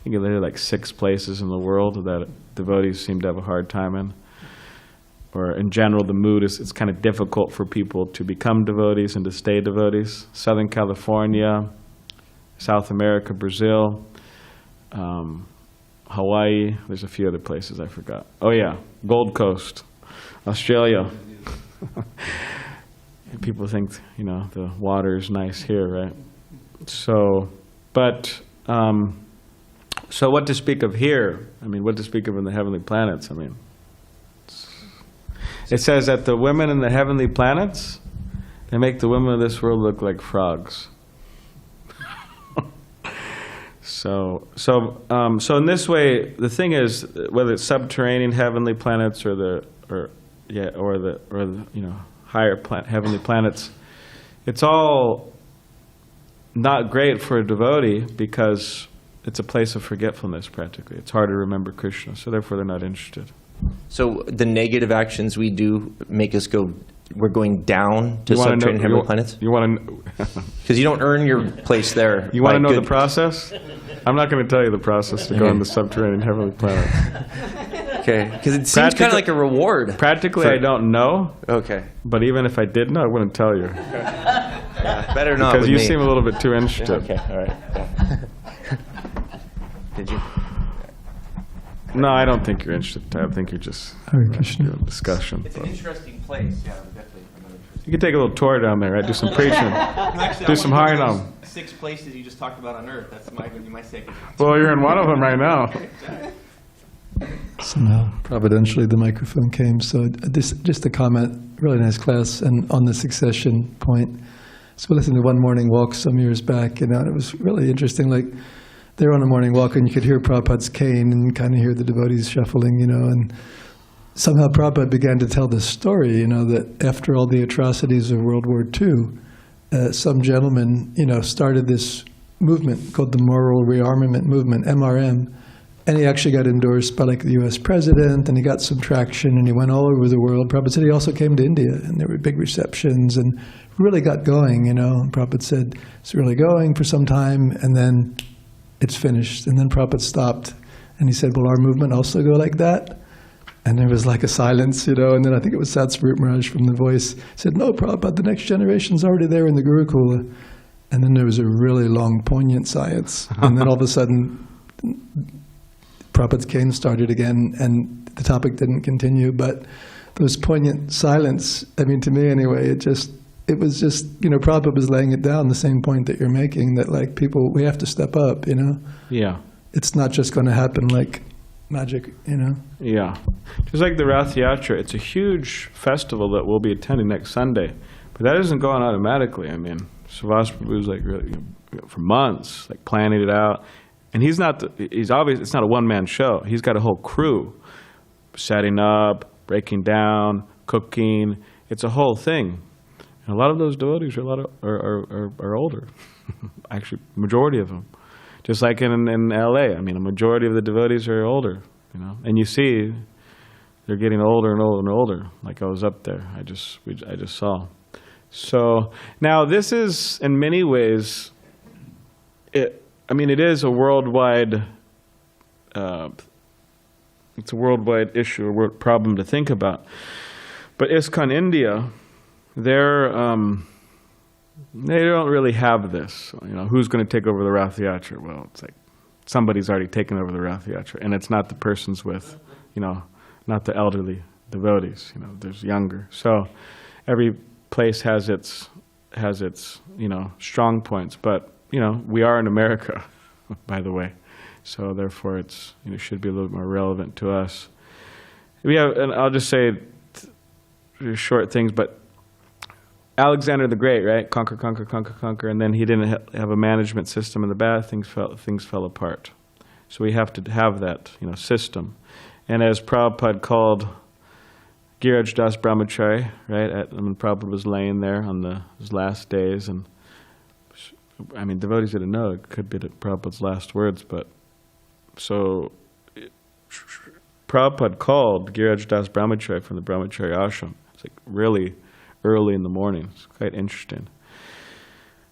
A: think there are 6 places in the world that devotees seem to have a hard time in. Or in general, the mood it's kind of difficult for people to become devotees and to stay devotees. Southern California, South America, Brazil, Hawaii. There's a few other places I forgot. Oh yeah, Gold Coast, Australia. People think, the water is nice here, right? So what to speak of here? I mean, what to speak of in the heavenly planets? I mean, it says that the women in the heavenly planets, they make the women of this world look like frogs. So in this way, the thing is, whether it's subterranean heavenly planets or the higher heavenly planets, it's all not great for a devotee because it's a place of forgetfulness practically. It's hard to remember Krishna, so therefore they're not interested.
B: So the negative actions we do make us we're going down to subterranean heavenly planets?
A: You want to know?
B: Because you don't earn your place there.
A: You want to know the process? I'm not going to tell you the process to go on the subterranean heavenly planets.
B: Okay, because it seems kind of like a reward.
A: Practically, I don't know.
B: Okay.
A: But even if I did know, I wouldn't tell you.
B: Yeah, better not.
A: Because you seem a little bit too interested.
B: Okay, all right. Yeah. Did you?
A: No, I don't think you're interested. I think you're just discussion.
B: It's an interesting place. Yeah, definitely.
A: You can take a little tour down there, right? Do some preaching.
C: Actually,
A: do some Harinam.
C: 6 places you just talked about on Earth. That's my second.
A: Well, you're in one of them right now.
D: Somehow, providentially, the microphone came. So just a comment, really nice class, and on the succession point. So we listened to one morning walk some years back, and it was really interesting. They were on a morning walk, and you could hear Prabhupada's cane, and kind of hear the devotees shuffling, and somehow Prabhupada began to tell this story, that after all the atrocities of World War II, some gentleman, started this movement called the Moral Rearmament Movement, MRM, and he actually got endorsed by the U.S. president, and he got some traction, and he went all over the world. Prabhupada said he also came to India, and there were big receptions, and really got going, And Prabhupada said, it's really going for some time, and then it's finished. And then Prabhupada stopped, and he said, will our movement also go like that? And there was a silence, and then I think it was Satsvarup Maharaj from The Voice said, no, Prabhupada, the next generation's already there in the Gurukula. And then there was a really long, poignant silence. And then all of a sudden, Prabhupada's cane started again, and the topic didn't continue. But those poignant silence, to me anyway, it was just, Prabhupada was laying it down, the same point that you're making, that people, we have to step up,
A: Yeah.
D: It's not just going to happen like magic,
A: Yeah. Just like the Rath Yatra, it's a huge festival that we'll be attending next Sunday. But that isn't going automatically. I mean, Srivas Prabhu's really, for months, planning it out. And it's not a one-man show. He's got a whole crew setting up, breaking down, cooking. It's a whole thing. And a lot of those devotees are older. Actually, majority of them. Just like in L.A., a majority of the devotees are older, And you see, they're getting older and older and older. Like I was up there, I just saw. So now this is, in many ways, it is a worldwide. It's a worldwide issue, a world problem to think about. But ISKCON India, they don't really have this. Who's going to take over the Rath Yatra? Well, it's like somebody's already taken over the Rath Yatra, and it's not the persons with, not the elderly devotees. There's younger. So every place has its strong points. But we are in America, by the way. So therefore, it should be a little more relevant to us. And I'll just say short things, but Alexander the Great, right? Conquer, conquer, conquer, conquer, and then he didn't have a management system in the bad. Things fell apart. So we have to have that, system. And as Prabhupada called Giraj Das Brahmachari, right? When Prabhupada was laying there on his last days, and devotees didn't know it could be Prabhupada's last words, but so Prabhupada called Giraj Das Brahmachari from the Brahmachari ashram. It's like really early in the morning. It's quite interesting.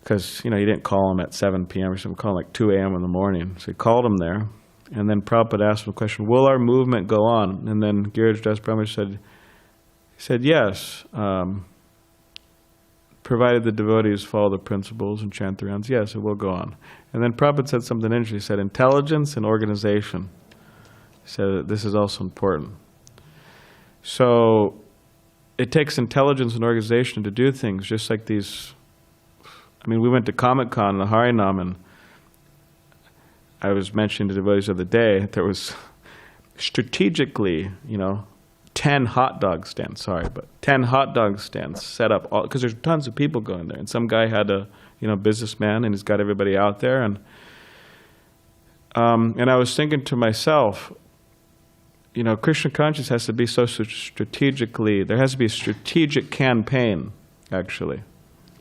A: Because, he didn't call him at 7 p.m. or something, called him like 2 a.m. in the morning. So he called him there, and then Prabhupada asked him a question, will our movement go on? And then Giraj Das Brahmachari said yes, provided the devotees follow the principles and chant the rounds, yes, it will go on. And then Prabhupada said something interesting. He said intelligence and organization. He said that this is also important. So it takes intelligence and organization to do things, just like these. We went to Comic-Con in the Harinam, and I was mentioning to devotees of the day, there was strategically, 10 hot dog stands, 10 hot dog stands set up, because there's tons of people going there. And some guy had a, businessman, and he's got everybody out there. And I was thinking to myself, Krishna consciousness has to be so strategically, there has to be a strategic campaign, actually,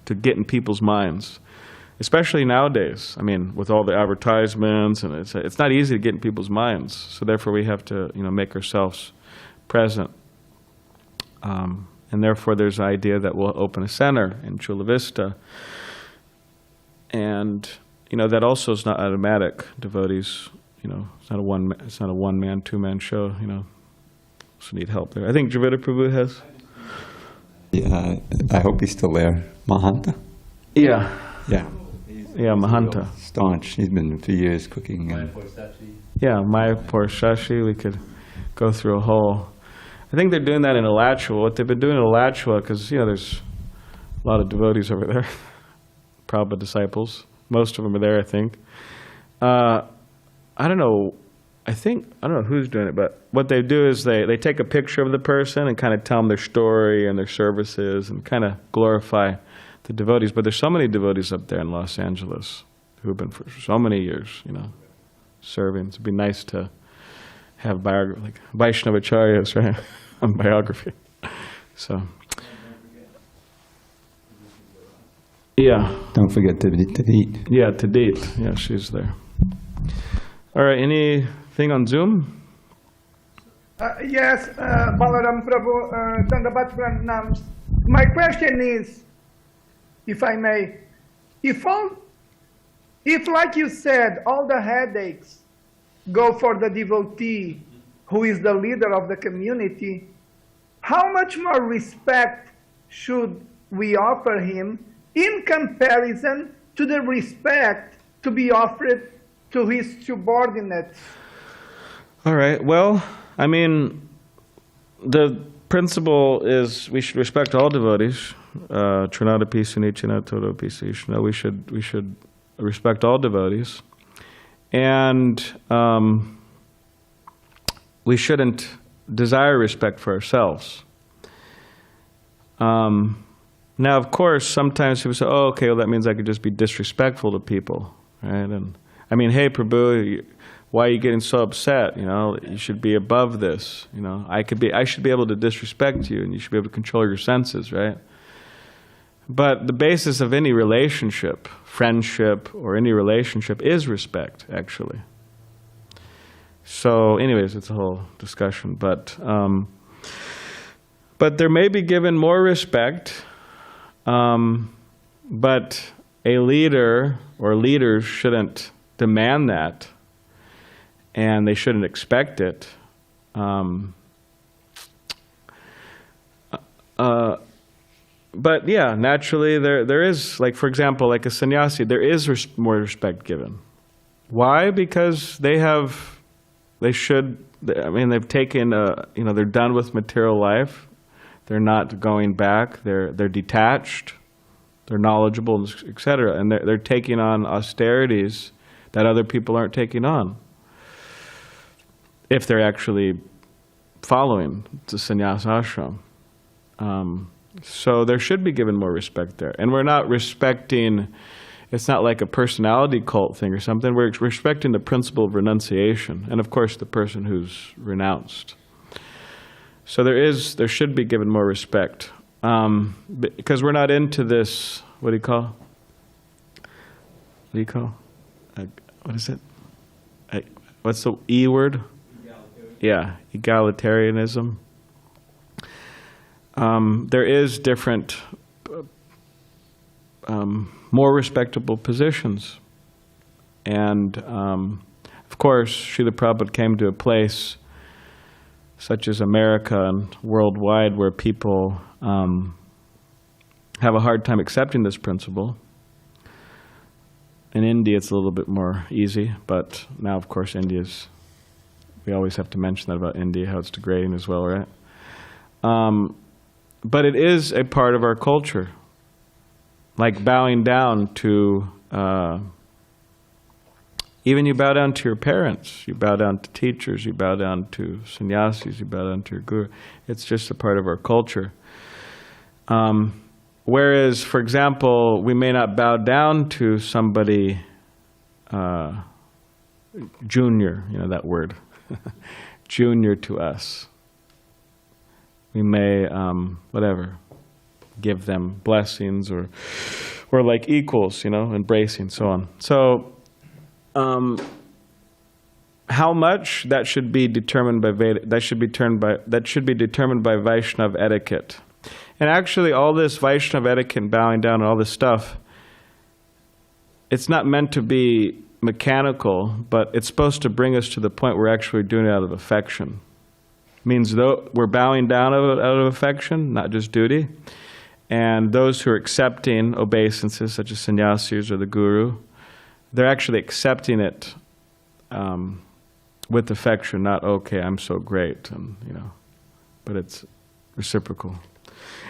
A: to get in people's minds, especially nowadays. With all the advertisements, and it's not easy to get in people's minds. So therefore we have to, make ourselves present. And therefore there's an idea that we'll open a center in Chula Vista. And, that also is not automatic. Devotees, it's not a one-man, two-man show, so need help there. I think Dravida Prabhu has.
E: Yeah, I hope he's still there. Mahanta?
A: Yeah.
E: Yeah.
A: Yeah, Mahanta.
E: Staunch. He's been for years cooking.
A: Yeah, Mayapur Shashi. We could go through a whole. I think they're doing that in Alachua. What they've been doing in Alachua, because there's a lot of devotees over there, Prabhupada disciples. Most of them are there, I think. I don't know. I don't know who's doing it, but what they do is they take a picture of the person and kind of tell them their story and their services and kind of glorify the devotees. But there's so many devotees up there in Los Angeles who have been for so many years, serving. It'd be nice to have biography, like Vaishnavacharyas, right, on biography. So, yeah.
E: Don't forget to eat.
A: Yeah, to date. Yeah, she's there. All right, anything on Zoom?
F: Yes, Balaram Prabhu, Dandavat Pranams. My question is, if I may, if like you said, all the headaches go for the devotee who is the leader of the community, how much more respect should we offer him in comparison to the respect to be offered to his subordinates?
A: All right. Well, the principle is we should respect all devotees. Trinadapi Sunicina Todopi Suishna. We should respect all devotees. And we shouldn't desire respect for ourselves. Now, of course, sometimes people say, oh, okay, well, that means I could just be disrespectful to people, right? And hey, Prabhu, why are you getting so upset? You should be above this. I should be able to disrespect you, and you should be able to control your senses, right? But the basis of any relationship, friendship, or any relationship is respect, actually. So, anyways, it's a whole discussion. But there may be given more respect, but a leader or leaders shouldn't demand that, and they shouldn't expect it. but yeah, naturally there is, like, for example, like a sannyasi, there is more respect given. Why? Because they've taken, they're done with material life. They're not going back. They're detached. They're knowledgeable, etc. And they're taking on austerities that other people aren't taking on, if they're actually following the sannyasa ashram. So there should be given more respect there. And we're not respecting, it's not like a personality cult thing or something. We're respecting the principle of renunciation, and of course the person who's renounced. So there should be given more respect. Because we're not into this, what do you call? What is it? What's the E word? Yeah, egalitarianism. There is different, more respectable positions. And, of course, Srila Prabhupada came to a place such as America and worldwide where people have a hard time accepting this principle. In India, it's a little bit more easy, but now, of course, we always have to mention that about India, how it's degrading as well, right? But it is a part of our culture, like bowing down to, even you bow down to your parents, you bow down to teachers, you bow down to sannyasis, you bow down to your guru. It's just a part of our culture. Whereas, for example, we may not bow down to somebody junior, that word, junior to us. We may, give them blessings or like equals, embracing, so on. So, how much, that should be determined by that should be determined by Vaishnava etiquette. And actually, all this Vaishnava etiquette and bowing down and all this stuff, it's not meant to be mechanical, but it's supposed to bring us to the point where we're actually doing it out of affection. Means though we're bowing down out of affection, not just duty. And those who are accepting obeisances, such as sannyasis or the guru, they're actually accepting it with affection, not, okay, I'm so great, and but it's reciprocal.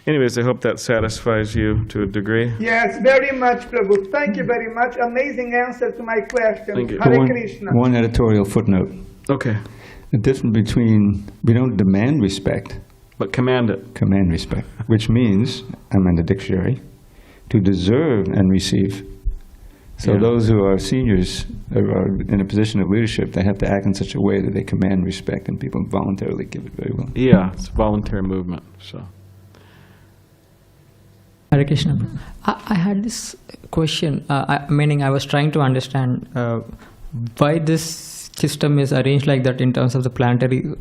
A: Anyways, I hope that satisfies you to a degree.
F: Yes, very much, Prabhu. Thank you very much. Amazing answer to my question.
A: Thank you.
F: Hare Krishna.
E: One editorial footnote.
A: Okay.
E: The difference between, we don't demand respect,
A: But command it.
E: command respect, which means, I'm in the dictionary, to deserve and receive. So
A: Yeah.
E: those who are seniors or are in a position of leadership, they have to act in such a way that they command respect, and people voluntarily give it very well.
A: Yeah, it's a voluntary movement, so.
G: Hare Krishna. I had this question, meaning I was trying to understand why this system is arranged like that in terms of the planetary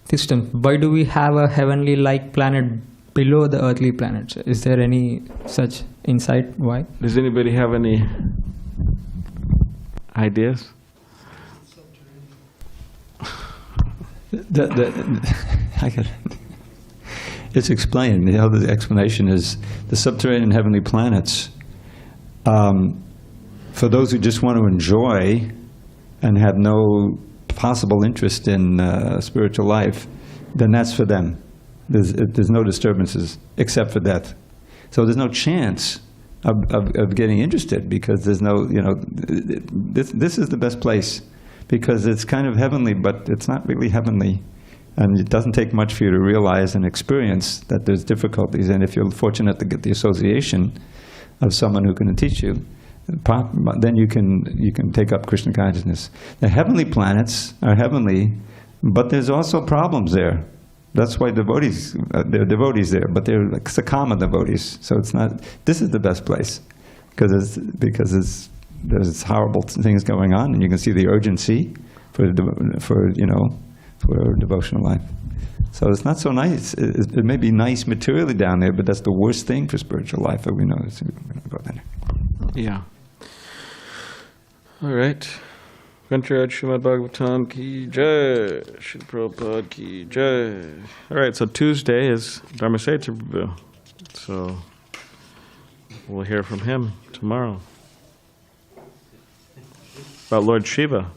G: system. Why do we have a heavenly-like planet below the earthly planets? Is there any such insight why?
A: Does anybody have any ideas?
E: It's explained. The explanation is the subterranean heavenly planets. For those who just want to enjoy and have no possible interest in spiritual life, then that's for them. There's no disturbances except for death. So there's no chance of getting interested, because there's no, this is the best place, because it's kind of heavenly, but it's not really heavenly. And it doesn't take much for you to realize and experience that there's difficulties. And if you're fortunate to get the association of someone who can teach you, then you can take up Krishna consciousness. The heavenly planets are heavenly, but there's also problems there. That's why there are devotees there, but they're like Sakama devotees. So it's not. This is the best place, because there's horrible things going on, and you can see the urgency for devotional life. So it's not so nice. It may be nice materially down there, but that's the worst thing for spiritual life that we know. So we're going to go there.
A: Yeah. All right. Grantaraj Srimad Bhagavatam ki jai, Srila Prabhupada ki jai. All right, so Tuesday is Dharma Setra Prabhu. So We'll hear from him tomorrow. About Lord Shiva.